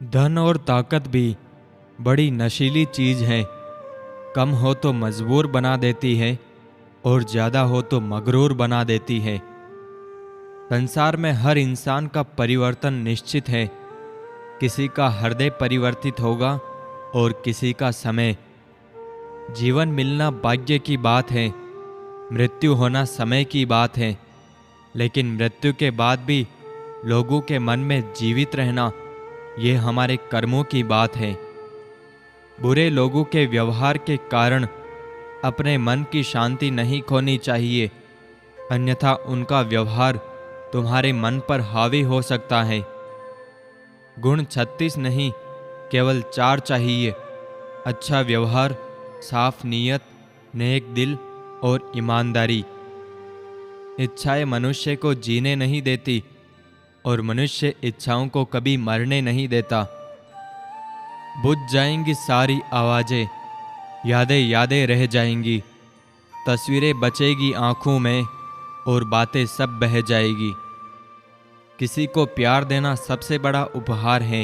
धन और ताकत भी बड़ी नशीली चीज है। कम हो तो मजबूर बना देती है और ज्यादा हो तो मगरूर बना देती है। संसार में हर इंसान का परिवर्तन निश्चित है। किसी का हृदय परिवर्तित होगा और किसी का समय। जीवन मिलना भाग्य की बात है, मृत्यु होना समय की बात है। लेकिन मृत्यु के बाद भी लोगों के मन में जीवित रहना, ये हमारे कर्मों की बात है। बुरे लोगों के व्यवहार के कारण अपने मन की शांति नहीं खोनी चाहिए, अन्यथा उनका व्यवहार तुम्हारे मन पर हावी हो सकता है। गुण 36 नहीं, केवल 4 चाहिए। अच्छा व्यवहार, साफ नीयत, नेक दिल और ईमानदारी। इच्छाएं मनुष्य को जीने नहीं देती और मनुष्य इच्छाओं को कभी मरने नहीं देता। बुझ जाएंगी सारी आवाजें, यादें यादें रह जाएंगी। तस्वीरें बचेगी आंखों में और बातें सब बह जाएगी। किसी को प्यार देना सबसे बड़ा उपहार है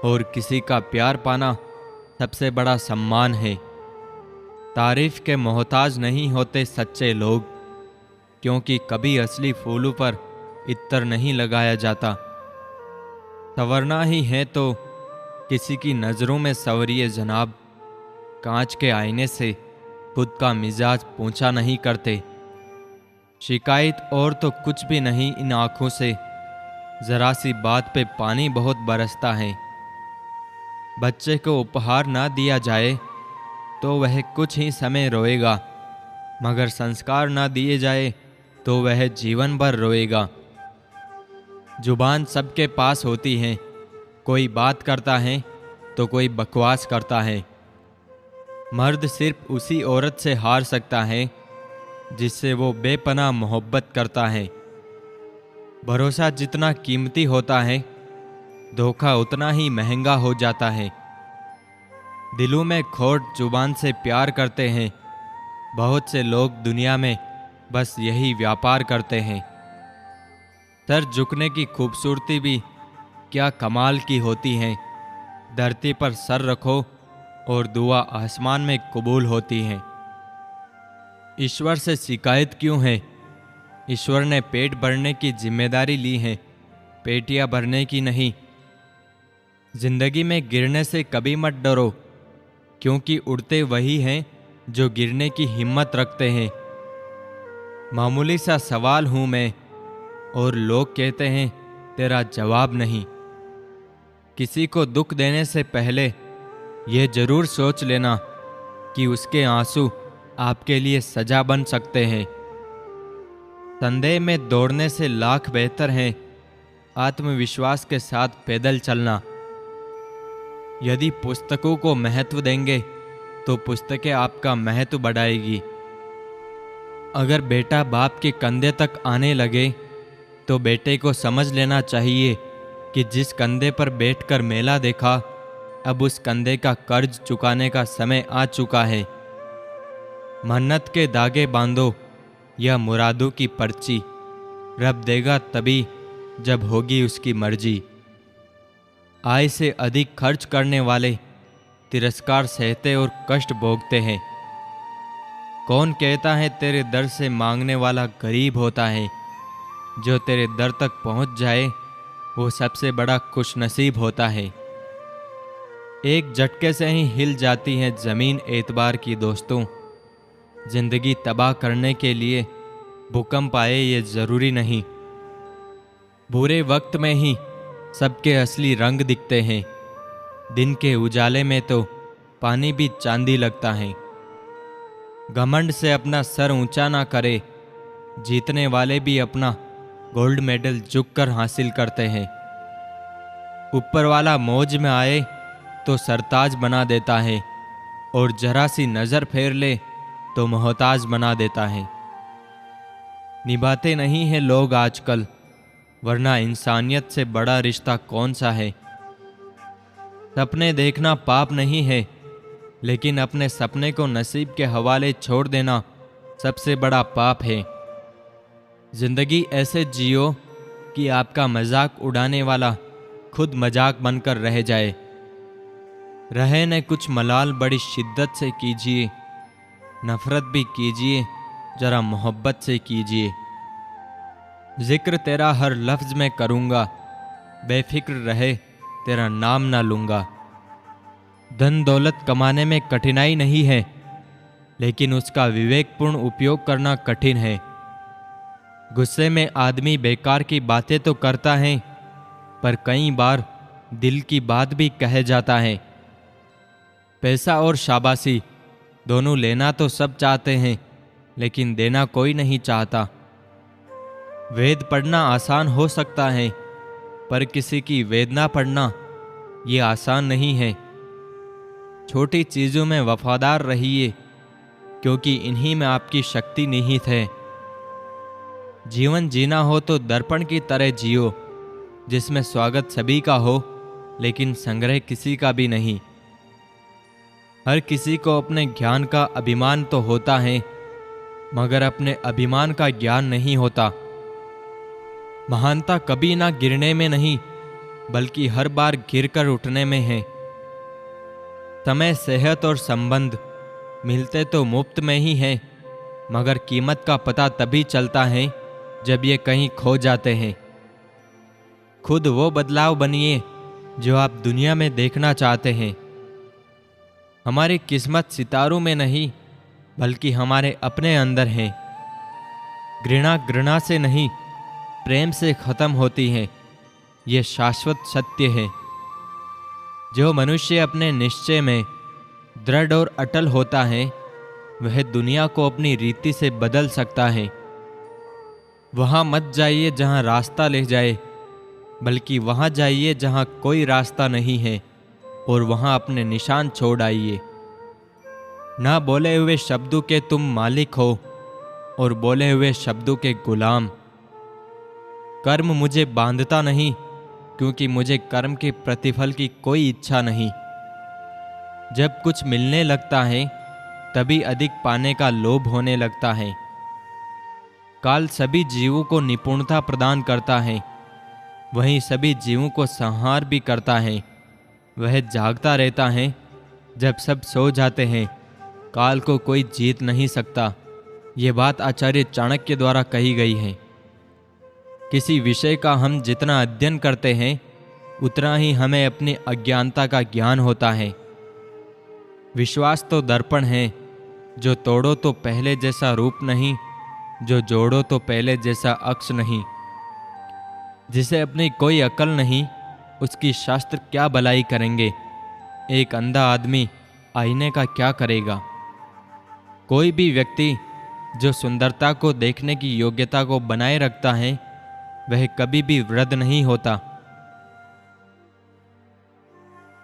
और किसी का प्यार पाना सबसे बड़ा सम्मान है। तारीफ के मोहताज नहीं होते सच्चे लोग, क्योंकि कभी असली फूलों पर इत्तर नहीं लगाया जाता। संवरना ही है तो किसी की नज़रों में संवरिए जनाब। कांच के आईने से खुद का मिजाज पूछा नहीं करते। शिकायत और तो कुछ भी नहीं इन आंखों से, जरा सी बात पे पानी बहुत बरसता है। बच्चे को उपहार ना दिया जाए तो वह कुछ ही समय रोएगा, मगर संस्कार ना दिए जाए तो वह जीवन भर रोएगा। जुबान सबके पास होती है, कोई बात करता है तो कोई बकवास करता है। मर्द सिर्फ उसी औरत से हार सकता है जिससे वो बेपनाह मोहब्बत करता है। भरोसा जितना कीमती होता है, धोखा उतना ही महंगा हो जाता है। दिलों में खोट जुबान से प्यार करते हैं। बहुत से लोग दुनिया में बस यही व्यापार करते हैं। सर झुकने की खूबसूरती भी क्या कमाल की होती है। धरती पर सर रखो और दुआ आसमान में कबूल होती है। ईश्वर से शिकायत क्यों है? ईश्वर ने पेट भरने की जिम्मेदारी ली है, पेटियां भरने की नहीं। जिंदगी में गिरने से कभी मत डरो, क्योंकि उड़ते वही हैं जो गिरने की हिम्मत रखते हैं। मामूली सा सवाल हूं मैं और लोग कहते हैं तेरा जवाब नहीं। किसी को दुख देने से पहले यह जरूर सोच लेना कि उसके आंसू आपके लिए सजा बन सकते हैं। संदेह में दौड़ने से लाख बेहतर है आत्मविश्वास के साथ पैदल चलना। यदि पुस्तकों को महत्व देंगे तो पुस्तकें आपका महत्व बढ़ाएगी। अगर बेटा बाप के कंधे तक आने लगे तो बेटे को समझ लेना चाहिए कि जिस कंधे पर बैठकर मेला देखा, अब उस कंधे का कर्ज चुकाने का समय आ चुका है। मन्नत के धागे बांधो या मुरादों की पर्ची, रब देगा तभी जब होगी उसकी मर्जी। आय से अधिक खर्च करने वाले तिरस्कार सहते और कष्ट भोगते हैं। कौन कहता है तेरे दर से मांगने वाला गरीब होता है? जो तेरे दर तक पहुंच जाए वो सबसे बड़ा खुशनसीब होता है। एक झटके से ही हिल जाती है जमीन एतबार की दोस्तों। जिंदगी तबाह करने के लिए भूकंप आए ये जरूरी नहीं। बुरे वक्त में ही सबके असली रंग दिखते हैं। दिन के उजाले में तो पानी भी चांदी लगता है। घमंड से अपना सर ऊंचा ना करे, जीतने वाले भी अपना गोल्ड मेडल झुककर हासिल करते हैं। ऊपर वाला मौज में आए तो सरताज बना देता है और जरा सी नजर फेर ले तो मोहताज बना देता है। निभाते नहीं हैं लोग आजकल, वरना इंसानियत से बड़ा रिश्ता कौन सा है। सपने देखना पाप नहीं है, लेकिन अपने सपने को नसीब के हवाले छोड़ देना सबसे बड़ा पाप है। जिंदगी ऐसे जियो कि आपका मजाक उड़ाने वाला खुद मजाक बनकर रह जाए। रहे न कुछ मलाल बड़ी शिद्दत से कीजिए, नफरत भी कीजिए जरा मोहब्बत से कीजिए। जिक्र तेरा हर लफ्ज में करूँगा, बेफिक्र रहे तेरा नाम ना लूँगा। धन दौलत कमाने में कठिनाई नहीं है, लेकिन उसका विवेकपूर्ण उपयोग करना कठिन है। गुस्से में आदमी बेकार की बातें तो करता है, पर कई बार दिल की बात भी कह जाता है। पैसा और शाबाशी दोनों लेना तो सब चाहते हैं, लेकिन देना कोई नहीं चाहता। वेद पढ़ना आसान हो सकता है, पर किसी की वेदना पढ़ना ये आसान नहीं है। छोटी चीज़ों में वफादार रहिए, क्योंकि इन्हीं में आपकी शक्ति निहित है। जीवन जीना हो तो दर्पण की तरह जियो, जिसमें स्वागत सभी का हो, लेकिन संग्रह किसी का भी नहीं। हर किसी को अपने ज्ञान का अभिमान तो होता है, मगर अपने अभिमान का ज्ञान नहीं होता। महानता कभी ना गिरने में नहीं, बल्कि हर बार गिरकर उठने में है। समय, सेहत और संबंध मिलते तो मुफ्त में ही हैं, मगर कीमत का पता तभी चलता है जब ये कहीं खो जाते हैं। खुद वो बदलाव बनिए जो आप दुनिया में देखना चाहते हैं। हमारी किस्मत सितारों में नहीं, बल्कि हमारे अपने अंदर है। घृणा घृणा से नहीं, प्रेम से खत्म होती है, ये शाश्वत सत्य है। जो मनुष्य अपने निश्चय में दृढ़ और अटल होता है, वह दुनिया को अपनी रीति से बदल सकता है। वहाँ मत जाइए जहाँ रास्ता ले जाए, बल्कि वहाँ जाइए जहाँ कोई रास्ता नहीं है, और वहाँ अपने निशान छोड़ आइए। ना बोले हुए शब्दों के तुम मालिक हो, और बोले हुए शब्दों के गुलाम। कर्म मुझे बांधता नहीं, क्योंकि मुझे कर्म के प्रतिफल की कोई इच्छा नहीं। जब कुछ मिलने लगता है, तभी अधिक पाने का लोभ होने लगता है। काल सभी जीवों को निपुणता प्रदान करता है, वहीं सभी जीवों को संहार भी करता है। वह जागता रहता है, जब सब सो जाते हैं। काल को कोई जीत नहीं सकता। ये बात आचार्य चाणक्य द्वारा कही गई है। किसी विषय का हम जितना अध्ययन करते हैं, उतना ही हमें अपनी अज्ञानता का ज्ञान होता है। विश्वास तो दर्पण है, जो तोड़ो तो पहले जैसा रूप नहीं, जो जोड़ो तो पहले जैसा अक्ष नहीं। जिसे अपनी कोई अकल नहीं, उसकी शास्त्र क्या भलाई करेंगे। एक अंधा आदमी आईने का क्या करेगा। कोई भी व्यक्ति जो सुंदरता को देखने की योग्यता को बनाए रखता है, वह कभी भी वृद्ध नहीं होता।